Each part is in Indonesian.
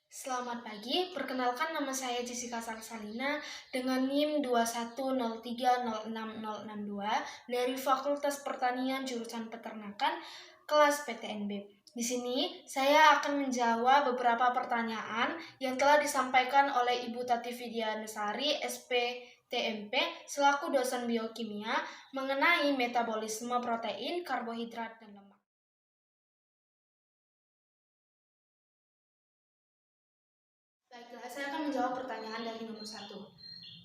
Selamat pagi, perkenalkan nama saya Jessica Salsalina dengan NIM 210306062 dari Fakultas Pertanian Jurusan Peternakan kelas PTNB. Di sini saya akan menjawab beberapa pertanyaan yang telah disampaikan oleh Ibu Tati Fidianasari, SPTMP, selaku dosen biokimia mengenai metabolisme protein, karbohidrat, dan lemak. Baiklah, saya akan menjawab pertanyaan dari nomor 1.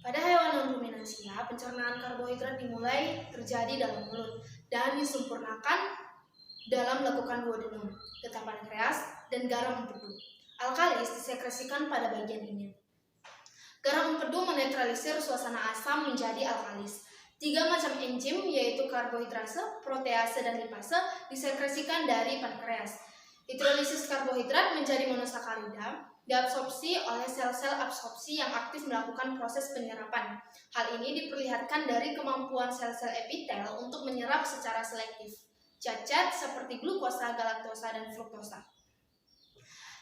Pada hewan non-ruminansia, pencernaan karbohidrat dimulai terjadi dalam mulut dan disempurnakan dalam melakukan duodenum, getah pankreas, dan garam empedu. Alkalis disekresikan pada bagian ini. Garam empedu menetralisir suasana asam menjadi alkalis. 3 macam enzim yaitu karbohidrase, protease, dan lipase disekresikan dari pankreas. Hidrolisis karbohidrat menjadi monosakarida diabsorpsi oleh sel-sel absorpsi yang aktif melakukan proses penyerapan. Hal ini diperlihatkan dari kemampuan sel-sel epitel untuk menyerap secara selektif zat-zat seperti glukosa, galaktosa, dan fruktosa.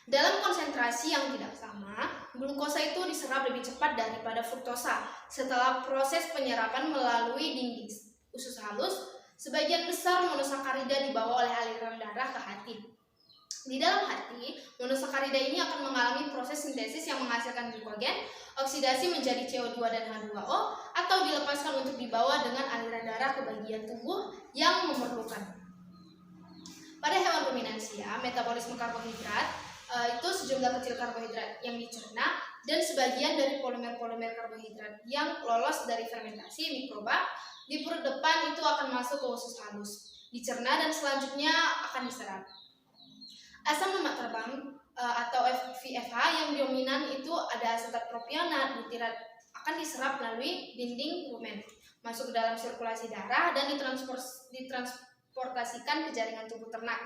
Dalam konsentrasi yang tidak sama, glukosa itu diserap lebih cepat daripada fruktosa. Setelah proses penyerapan melalui dinding usus halus, sebagian besar monosakarida dibawa oleh aliran darah ke hati. Di dalam hati, monosakarida ini akan mengalami proses sintesis yang menghasilkan glukogen, oksidasi menjadi CO2 dan H2O, atau dilepaskan untuk dibawa dengan aliran darah ke bagian tubuh yang memerlukan. Pada hewan ruminansia, metabolisme karbohidrat itu sejumlah kecil karbohidrat yang dicerna dan sebagian dari polimer-polimer karbohidrat yang lolos dari fermentasi mikroba di perut depan itu akan masuk ke usus halus, dicerna dan selanjutnya akan diserap. Asam lemak terbang atau VFH yang dominan itu ada asetat propionat, butirat akan diserap melalui dinding rumen, masuk ke dalam sirkulasi darah dan ditransportasikan ke jaringan tubuh ternak.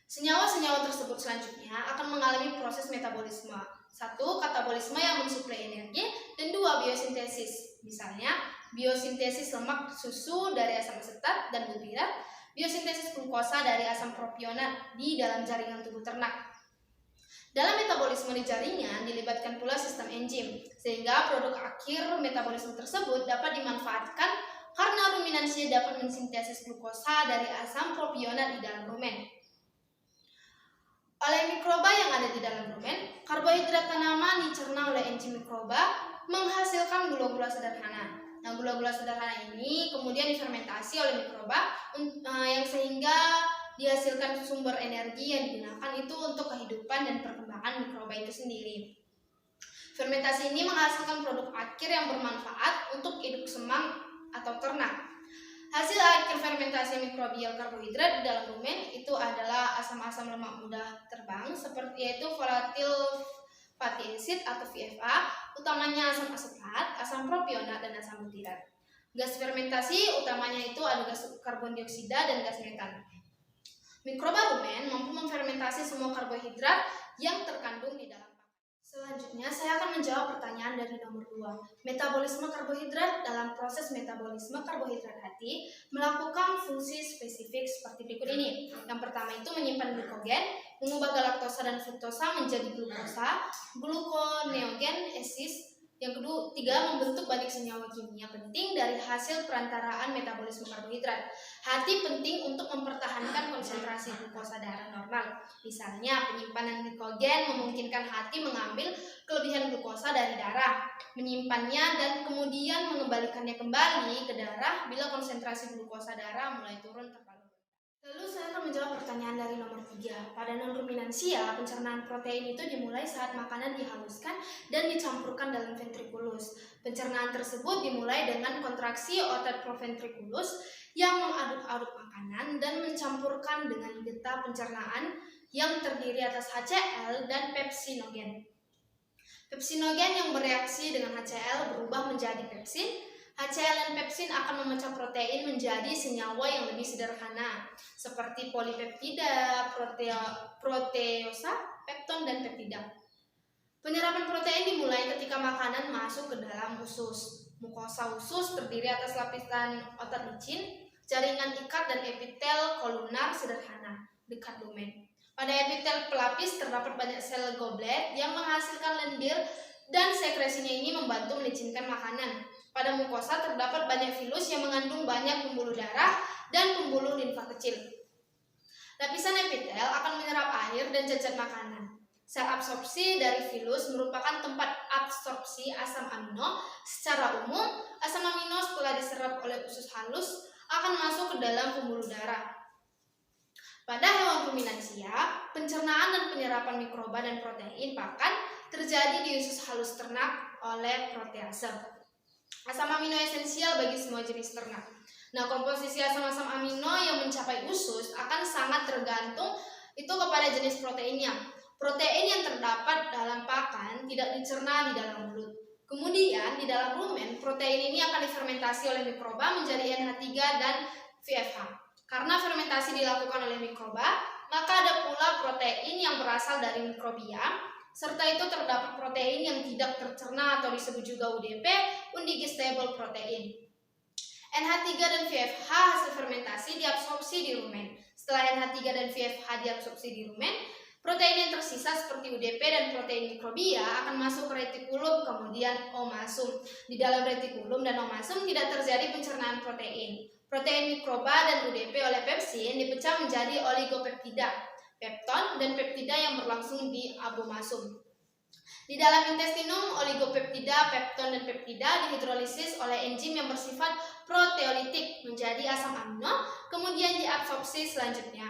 Senyawa-senyawa tersebut selanjutnya akan mengalami proses metabolisme. 1. Katabolisme yang mensuplai energi, dan 2. Biosintesis. Misalnya, biosintesis lemak susu dari asam asetat dan butirat, biosintesis glukosa dari asam propionat di dalam jaringan tubuh ternak. Dalam metabolisme di jaringan dilibatkan pula sistem enzim, sehingga produk akhir metabolisme tersebut dapat dimanfaatkan karena ruminansia dapat mensintesis glukosa dari asam propionat di dalam rumen. Oleh mikroba yang ada di dalam rumen, karbohidrat tanaman dicerna oleh enzim mikroba menghasilkan gula-gula sederhana. Nah, gula-gula sederhana ini kemudian difermentasi oleh mikroba yang sehingga dihasilkan sumber energi yang digunakan itu untuk kehidupan dan perkembangan mikroba itu sendiri. Fermentasi ini menghasilkan produk akhir yang bermanfaat untuk induk semang atau ternak. Hasil akhir fermentasi mikrobial karbohidrat di dalam rumen itu adalah asam-asam lemak mudah terbang yaitu volatil fatty acid atau VFA, utamanya asam asetat, asam propionat, dan asam butirat. Gas fermentasi utamanya itu ada gas karbon dioksida dan gas metan. Mikroba rumen mampu memfermentasi semua karbohidrat yang terkandung di dalam. Selanjutnya, saya akan menjawab pertanyaan dari nomor 2. Metabolisme karbohidrat. Dalam proses metabolisme karbohidrat hati melakukan fungsi spesifik seperti berikut ini. Yang pertama itu menyimpan glukogen, mengubah galaktosa dan fruktosa menjadi glukosa, gluconeogenesis. Yang ketiga, membentuk banyak senyawa kimia penting dari hasil perantaraan metabolisme karbohidrat. Hati penting untuk mempertahankan konsentrasi glukosa darah normal. Misalnya, penyimpanan glikogen memungkinkan hati mengambil kelebihan glukosa dari darah, menyimpannya, dan kemudian mengembalikannya kembali ke darah bila konsentrasi glukosa darah mulai turun terlalu. Lalu saya akan menjawab pertanyaan dari nomor 3. Pada non-ruminansia, pencernaan protein itu dimulai saat makanan dihaluskan dan dicampurkan dalam ventrikulus. Pencernaan tersebut dimulai dengan kontraksi otot proventrikulus yang mengaduk-aduk makanan dan mencampurkan dengan getah pencernaan yang terdiri atas HCl dan pepsinogen. Pepsinogen yang bereaksi dengan HCl berubah menjadi pepsin. HCl dan pepsin akan memecah protein menjadi senyawa yang lebih sederhana, seperti polipeptida, proteosa, pepton, dan peptida. Penyerapan protein dimulai ketika makanan masuk ke dalam usus. Mukosa usus terdiri atas lapisan otot licin, jaringan ikat, dan epitel kolunar sederhana dekat lumen. Pada epitel pelapis terdapat banyak sel goblet yang menghasilkan lendir dan sekresinya ini membantu melicinkan makanan. Pada mukosa terdapat banyak filus yang mengandung banyak pembuluh darah dan pembuluh limfa kecil. Lapisan epitel akan menyerap air dan zat makanan. Sel absorpsi dari filus merupakan tempat absorpsi asam amino. Secara umum, asam amino setelah diserap oleh usus halus akan masuk ke dalam pembuluh darah. Pada hewan ruminansia, pencernaan dan penyerapan mikroba dan protein pakan terjadi di usus halus ternak oleh protease. Asam amino esensial bagi semua jenis ternak. Nah, komposisi asam-asam amino yang mencapai usus akan sangat tergantung itu kepada jenis proteinnya. Protein yang terdapat dalam pakan tidak dicerna di dalam mulut. Kemudian, di dalam rumen, protein ini akan difermentasi oleh mikroba menjadi NH3 dan VFH. Karena fermentasi dilakukan oleh mikroba, maka ada pula protein yang berasal dari mikrobia, serta itu terdapat protein yang tidak tercerna atau disebut juga UDP, undigestible protein. NH3 dan VFH hasil fermentasi diabsorpsi di rumen. Setelah NH3 dan VFH diabsorpsi di rumen, protein yang tersisa seperti UDP dan protein mikrobia akan masuk ke retikulum, kemudian omasum. Di dalam retikulum dan omasum tidak terjadi pencernaan protein. Protein mikroba dan UDP oleh pepsin dipecah menjadi oligopeptida, pepton, dan peptida yang berlangsung di abomasum. Di dalam intestinum, oligopeptida, pepton, dan peptida dihidrolisis oleh enzim yang bersifat proteolitik menjadi asam amino, kemudian diabsorpsi selanjutnya.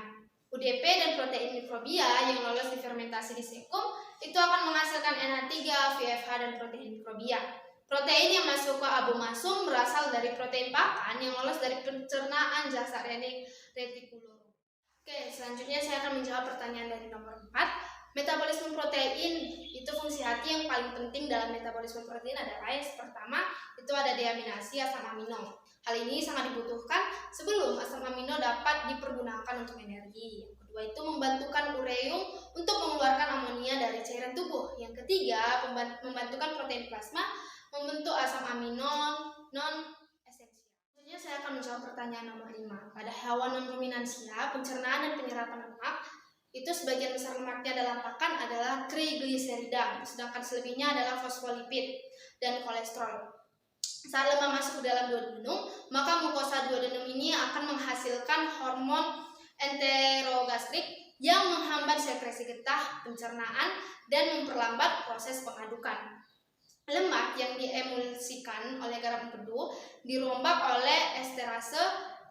UDP dan protein mikrobia yang lolos difermentasi di sekum itu akan menghasilkan NH3, VFH, dan protein mikrobia. Protein yang masuk ke abomasum berasal dari protein pakan yang lolos dari pencernaan jasa retikulum. Oke, selanjutnya saya akan menjawab pertanyaan dari nomor 4. Metabolisme protein itu fungsi hati yang paling penting dalam metabolisme protein adalah yang pertama itu ada deaminasi asam amino. Hal ini sangat dibutuhkan sebelum asam amino dapat dipergunakan untuk energi. Yang kedua itu membantukan ureum untuk mengeluarkan amonia dari cairan tubuh. Yang ketiga membantukan protein plasma membentuk asam amino non-esensial. Selanjutnya saya akan menjawab pertanyaan nomor 5. Pada hewan non-ruminansia, pencernaan dan penyerapan lemak itu sebagian besar lemaknya dalam pakan adalah trigliserida, sedangkan selebihnya adalah fosfolipid dan kolesterol. Saat lemak masuk ke dalam duodenum, maka mukosa duodenum ini akan menghasilkan hormon enterogastrik yang menghambat sekresi getah, pencernaan, dan memperlambat proses pengadukan. Lemak yang diemulsikan oleh garam empedu dirombak oleh esterase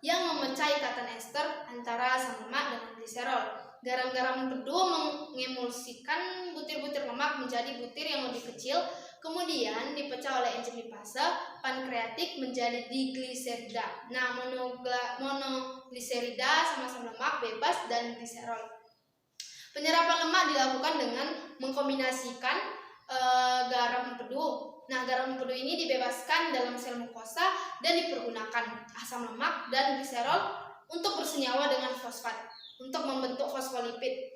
yang memecah ikatan ester antara asam lemak dengan gliserol. Garam-garam empedu mengemulsikan butir-butir lemak menjadi butir yang lebih kecil, kemudian dipecah oleh enzim lipase pankreatik menjadi digliserida. Nah, monogliserida sama-sama lemak bebas dan gliserol. Penyerapan lemak dilakukan dengan mengkombinasikan garam empedu. Nah, garam empedu ini dibebaskan dalam sel mukosa dan dipergunakan asam lemak dan gliserol untuk bersenyawa dengan fosfat untuk membentuk fosfolipid.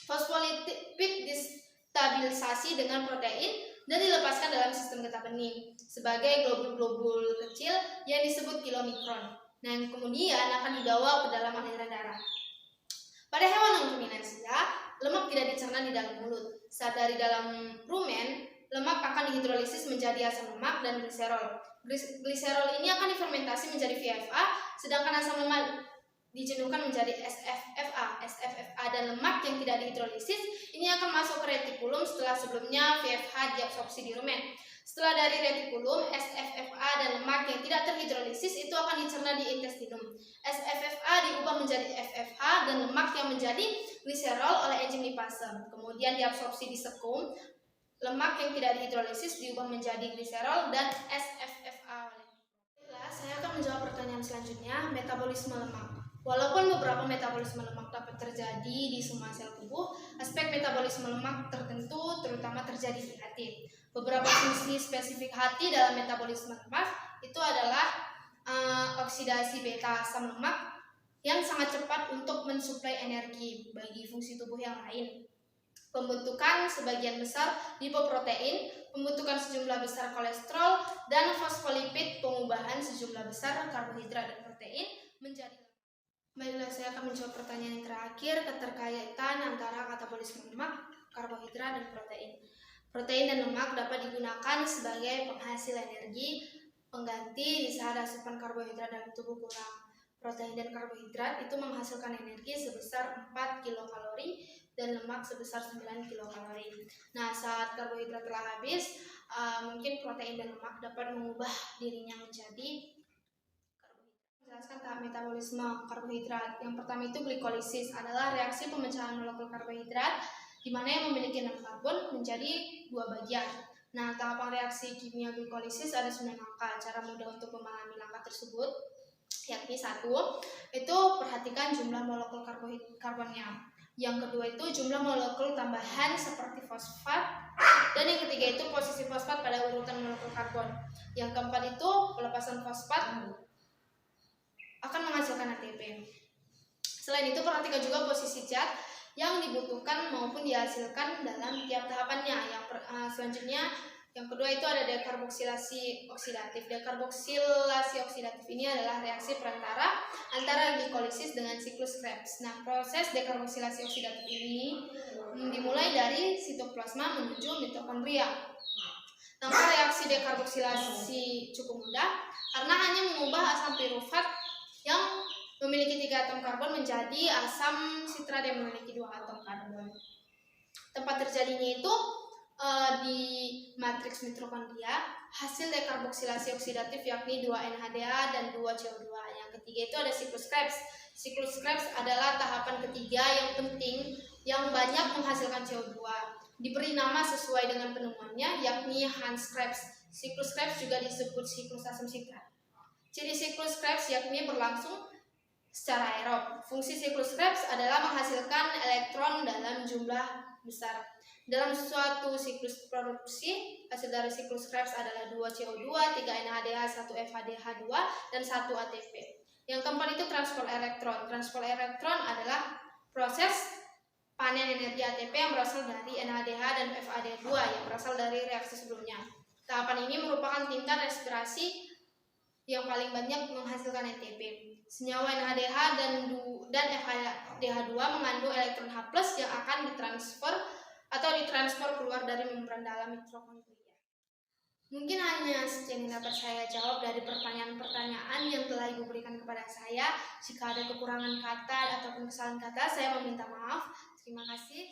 Fosfolipid distabilisasi dengan protein dan dilepaskan dalam sistem getah bening sebagai globul-globul kecil yang disebut kilomikron. Nah, kemudian akan dibawa ke dalam aliran darah. Pada hewan non-ruminansia, lemak tidak dicerna di dalam mulut. Saat dari dalam rumen, lemak akan dihidrolisis menjadi asam lemak dan gliserol. Gliserol ini akan difermentasi menjadi VFA, sedangkan asam lemak dijenuhkan menjadi SFFA. SFFA dan lemak yang tidak dihidrolisis ini akan masuk ke retikulum setelah sebelumnya VFH diabsorpsi di rumen. Setelah dari retikulum, SFFA dan lemak yang tidak terhidrolisis itu akan dicerna di intestinum. SFFA diubah menjadi FFH dan lemak yang menjadi gliserol oleh enzim lipase. Kemudian diabsorpsi di sekum, lemak yang tidak dihidrolisis diubah menjadi gliserol dan SFFA. Saya akan menjawab pertanyaan selanjutnya, metabolisme lemak. Walaupun beberapa metabolisme lemak dapat terjadi di semua sel tubuh, aspek metabolisme lemak tertentu terutama terjadi di hati. Beberapa fungsi spesifik hati dalam metabolisme lemak itu adalah oksidasi beta asam lemak yang sangat cepat untuk mensuplai energi bagi fungsi tubuh yang lain. Pembentukan sebagian besar lipoprotein, pembentukan sejumlah besar kolesterol, dan fosfolipid, pengubahan sejumlah besar karbohidrat dan protein menjadi Baiklah, saya akan menjawab pertanyaan yang terakhir, keterkaitan antara katabolisme lemak, karbohidrat, dan protein. Protein dan lemak dapat digunakan sebagai penghasil energi pengganti di saat asupan karbohidrat dalam tubuh kurang. Protein dan karbohidrat itu menghasilkan energi sebesar 4 kilokalori dan lemak sebesar 9 kilokalori. Nah, saat karbohidrat telah habis, mungkin protein dan lemak dapat mengubah dirinya menjadi menjelaskan tahap metabolisme karbohidrat. Yang pertama itu glikolisis, adalah reaksi pemecahan molekul karbohidrat di mana yang memiliki 6 karbon menjadi 2 bagian. Nah, tahapan reaksi kimia glikolisis ada 9 langkah. Cara mudah untuk memahami langkah tersebut yakni 1, itu perhatikan jumlah molekul karbonnya. Yang kedua itu jumlah molekul tambahan seperti fosfat, dan yang ketiga itu posisi fosfat pada urutan molekul karbon. Yang keempat itu pelepasan fosfat akan menghasilkan ATP. Selain itu, perhatikan juga posisi zat yang dibutuhkan maupun dihasilkan dalam tiap tahapannya. Selanjutnya, yang kedua itu ada dekarboksilasi oksidatif. Dekarboksilasi oksidatif ini adalah reaksi perantara antara glikolisis dengan siklus Krebs. Nah, proses dekarboksilasi oksidatif ini dimulai dari sitoplasma menuju mitokondria. Langkah reaksi dekarboksilasi cukup mudah karena hanya mengubah asam pirufat yang memiliki 3 atom karbon menjadi asam sitrat yang memiliki 2 atom karbon. Tempat terjadinya itu di matriks mitokondria. Hasil dekarboksilasi oksidatif yakni 2 NADH dan 2 CO2. Yang ketiga itu ada siklus Krebs. Siklus Krebs adalah tahapan ketiga yang penting yang banyak menghasilkan CO2. Diberi nama sesuai dengan penemuannya yakni Hans Krebs. Siklus Krebs juga disebut siklus asam sitrat. Ciri siklus Krebs yakni berlangsung secara aerob. Fungsi siklus Krebs adalah menghasilkan elektron dalam jumlah besar. Dalam suatu siklus produksi, hasil dari siklus Krebs adalah 2 CO2, 3 NADH, 1 FADH2, dan 1 ATP. Yang keempat itu transport elektron. Transport elektron adalah proses panen energi ATP yang berasal dari NADH dan FAD2 yang berasal dari reaksi sebelumnya. Tahapan ini merupakan tingkat respirasi yang paling banyak menghasilkan ATP. Senyawa NADH dan FADH2 mengandung elektron H+ yang akan ditransfer keluar dari membran dalam mitokondria. Mungkin hanya sekian yang dapat saya jawab dari pertanyaan-pertanyaan yang telah Ibu berikan kepada saya. Jika ada kekurangan kata ataupun kesalahan kata, saya meminta maaf. Terima kasih.